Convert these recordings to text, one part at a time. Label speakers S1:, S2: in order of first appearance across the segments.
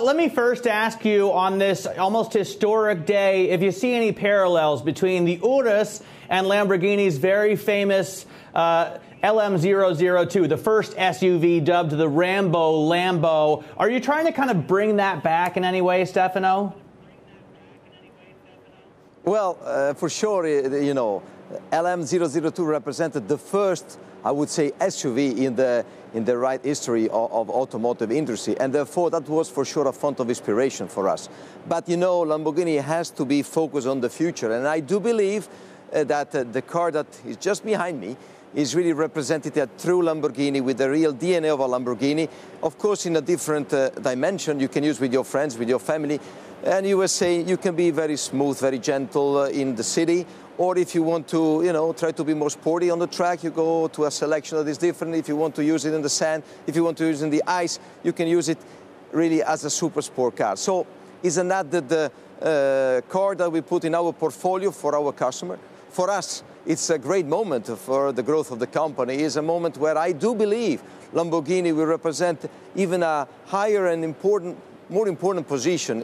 S1: Let me first ask you on this almost historic day if you see any parallels between the Urus and Lamborghini's very famous LM002, the first SUV dubbed the Rambo Lambo. Are you trying to kind of bring that back in any way, Stefano?
S2: Well, for sure, you know, LM002 represented the first, I would say, SUV in the right history of automotive industry, and therefore that was for sure a font of inspiration for us. But you know, Lamborghini has to be focused on the future, and I do believe that the car that is just behind me is really represented a true Lamborghini with the real DNA of a Lamborghini. Of course, in a different dimension, you can use with your friends, with your family. And you were saying you can be very smooth, very gentle in the city, or if you want to, you know, try to be more sporty on the track, you go to a selection that is different. If you want to use it in the sand, if you want to use it in the ice, you can use it really as a super sport car. So isn't that the car that we put in our portfolio for our customer? For us, it's a great moment for the growth of the company. It's a moment where I do believe Lamborghini will represent even a higher and more important position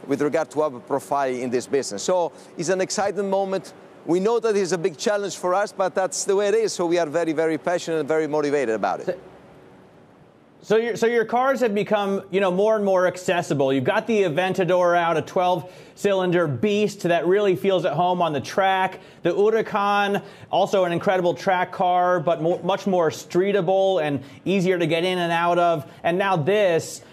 S2: with regard to our profile in this business. So it's an exciting moment. We know that it's a big challenge for us, but that's the way it is. So we are very, very passionate and very motivated about it.
S1: So your cars have become, you know, more and more accessible. You've got the Aventador out, a 12-cylinder beast that really feels at home on the track. The Huracan, also an incredible track car, but much more streetable and easier to get in and out of. And now this.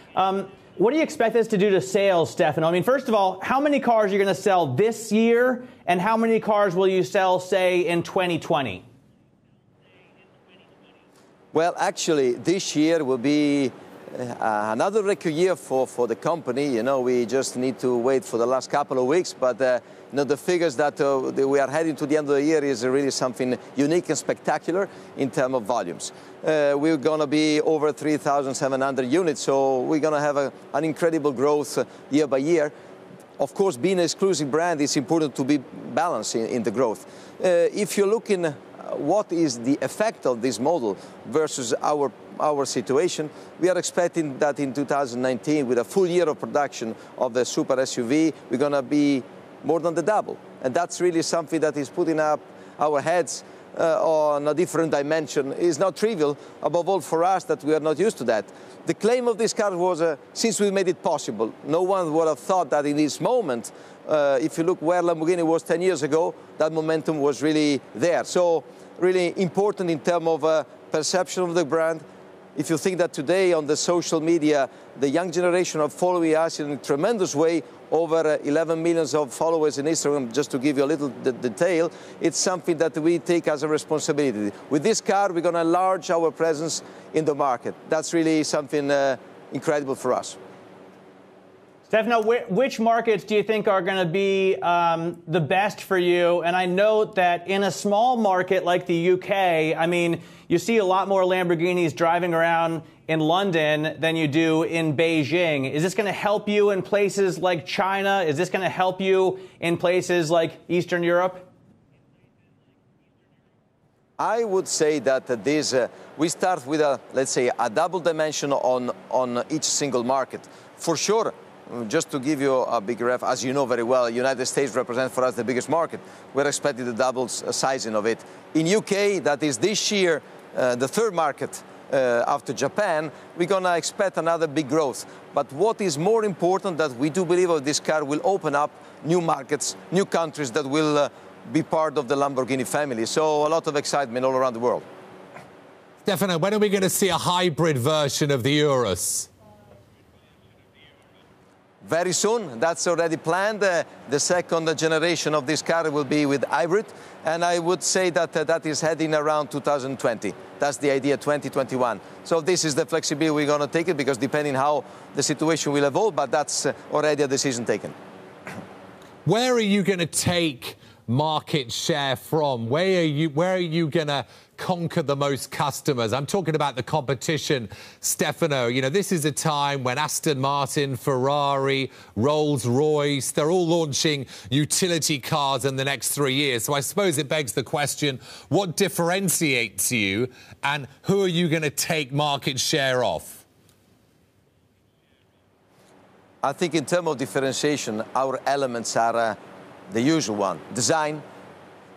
S1: What do you expect this to do to sales, Stefano? I mean, first of all, how many cars are you going to sell this year, and how many cars will you sell, say, in 2020?
S2: Well, actually, this year will be another record year for the company. You know, we just need to wait for the last couple of weeks, but you know, the figures that we are heading to the end of the year is really something unique and spectacular in terms of volumes. We're going to be over 3,700 units, so we're going to have an incredible growth year by year. Of course, being an exclusive brand, it's important to be balanced in the growth. If you're looking what is the effect of this model versus our situation, we are expecting that in 2019, with a full year of production of the super SUV, we're going to be more than the double. And that's really something that is putting up our heads on a different dimension. It's not trivial, above all for us, that we are not used to that. The claim of this car was, since we made it possible, no one would have thought that in this moment, if you look where Lamborghini was 10 years ago, that momentum was really there. So really important in terms of perception of the brand. If you think that today on the social media, the young generation are following us in a tremendous way, over 11 million of followers in Instagram, just to give you a little detail, it's something that we take as a responsibility. With this car, we're going to enlarge our presence in the market. That's really something incredible for us.
S1: Stefano, which markets do you think are going to be the best for you? And I note that in a small market like the UK, I mean, you see a lot more Lamborghinis driving around in London than you do in Beijing. Is this going to help you in places like China? Is this going to help you in places like Eastern Europe?
S2: I would say that we start with let's say, a double dimension on each single market. For sure, just to give you a big ref, as you know very well, United States represents for us the biggest market. We're expecting the double sizing of it. In UK, that is this year, the third market after Japan, we're going to expect another big growth. But what is more important, that we do believe that this car will open up new markets, new countries that will be part of the Lamborghini family. So a lot of excitement all around the world.
S3: Stefano, when are we going to see a hybrid version of the Urus?
S2: Very soon. That's already planned. The second generation of this car will be with hybrid, and I would say that that is heading around 2020. That's the idea, 2021. So this is the flexibility we're going to take it, because depending how the situation will evolve, but that's already a decision taken.
S3: Where are you going to take market share from? Where are you going to conquer the most customers? I'm talking about the competition, Stefano. You know, this is a time when Aston Martin, Ferrari, Rolls-Royce, they're all launching utility cars in the next 3 years. So I suppose it begs the question, what differentiates you and who are you going to take market share off?
S2: I think in terms of differentiation, our elements are the usual one. Design,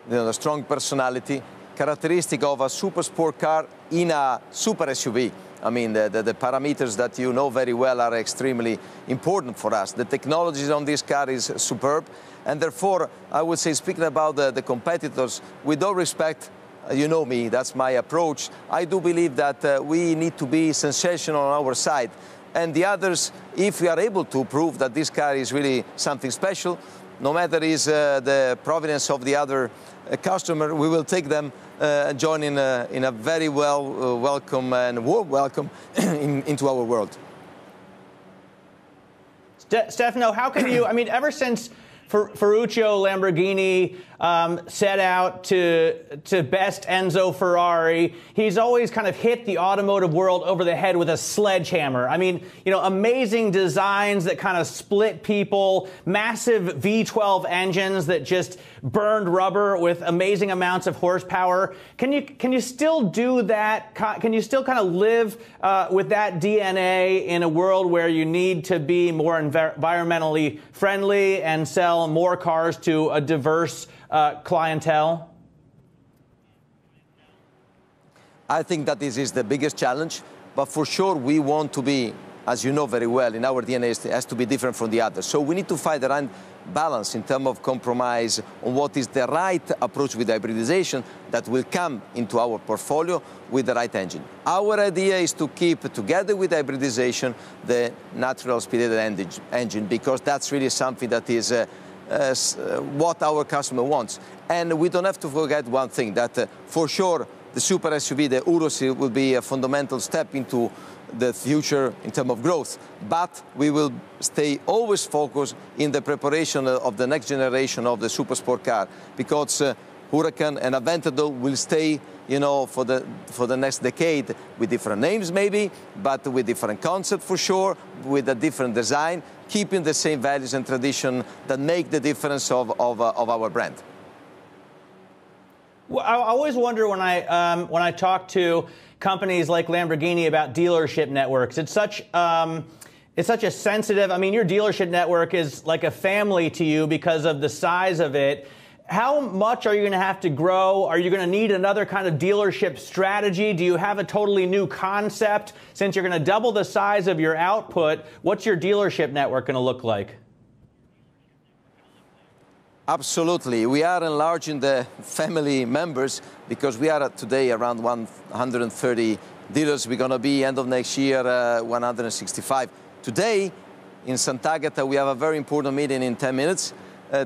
S2: the strong personality, characteristic of a super sport car in a super SUV. I mean, the parameters that you know very well are extremely important for us. The technology on this car is superb, and therefore, I would say, speaking about the competitors, with all respect, you know me, that's my approach. I do believe that we need to be sensational on our side. And the others, if we are able to prove that this car is really something special, no matter is the provenance of the other customer, we will take them and join in a very welcome and warm welcome into our world.
S1: Stefano, how can you, I mean, ever since Ferruccio Lamborghini set out to best Enzo Ferrari, he's always kind of hit the automotive world over the head with a sledgehammer. I mean, you know, amazing designs that kind of split people, massive V12 engines that just burned rubber with amazing amounts of horsepower. Can you still do that? Can you still kind of live with that DNA in a world where you need to be more environmentally friendly and sell more cars to a diverse clientele?
S2: I think that this is the biggest challenge, but for sure we want to be, as you know very well, in our DNA it has to be different from the others. So we need to find the right balance in terms of compromise on what is the right approach with hybridization that will come into our portfolio with the right engine. Our idea is to keep together with hybridization the natural aspirated engine, because that's really something that is what our customer wants. And we don't have to forget one thing, that for sure the super SUV, the Urus, will be a fundamental step into the future in terms of growth. But we will stay always focused in the preparation of the next generation of the super sport car, because Huracan and Aventador will stay, you know, for the next decade with different names maybe, but with different concept for sure, with a different design, keeping the same values and tradition that make the difference of our brand.
S1: Well, I always wonder when I talk to companies like Lamborghini about dealership networks. It's such a sensitive. I mean, your dealership network is like a family to you because of the size of it. How much are you going to have to grow? Are you going to need another kind of dealership strategy? Do you have a totally new concept? Since you're going to double the size of your output, what's your dealership network going to look like?
S2: Absolutely. We are enlarging the family members because we are today around 130 dealers. We're going to be, end of next year, 165. Today, in Sant'Agata, we have a very important meeting in 10 minutes.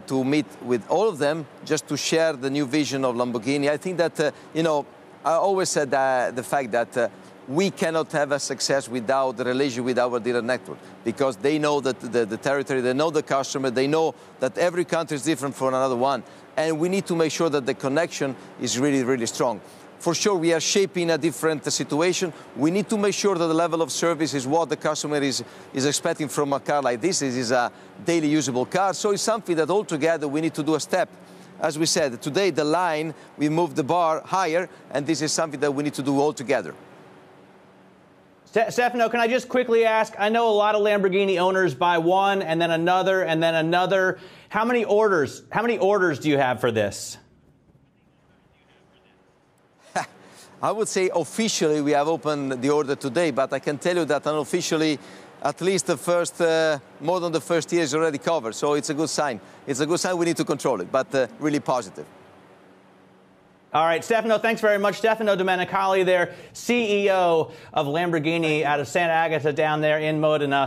S2: To meet with all of them, just to share the new vision of Lamborghini. I think that, you know, I always said the fact that we cannot have a success without the relation with our dealer network, because they know that the territory, they know the customer, they know that every country is different from another one. And we need to make sure that the connection is really, really strong. For sure, we are shaping a different situation. We need to make sure that the level of service is what the customer is expecting from a car like this. This is a daily usable car, so it's something that altogether we need to do a step. As we said, today the line, we moved the bar higher, and this is something that we need to do all together.
S1: Stefano, can I just quickly ask, I know a lot of Lamborghini owners buy one and then another and then another. How many orders do you have for this?
S2: I would say officially we have opened the order today, but I can tell you that unofficially, at least the first, more than the first year is already covered. So it's a good sign. It's a good sign. We need to control it, but really positive.
S1: All right, Stefano, thanks very much. Stefano Domenicali there, CEO of Lamborghini out of Sant'Agata down there in Modena.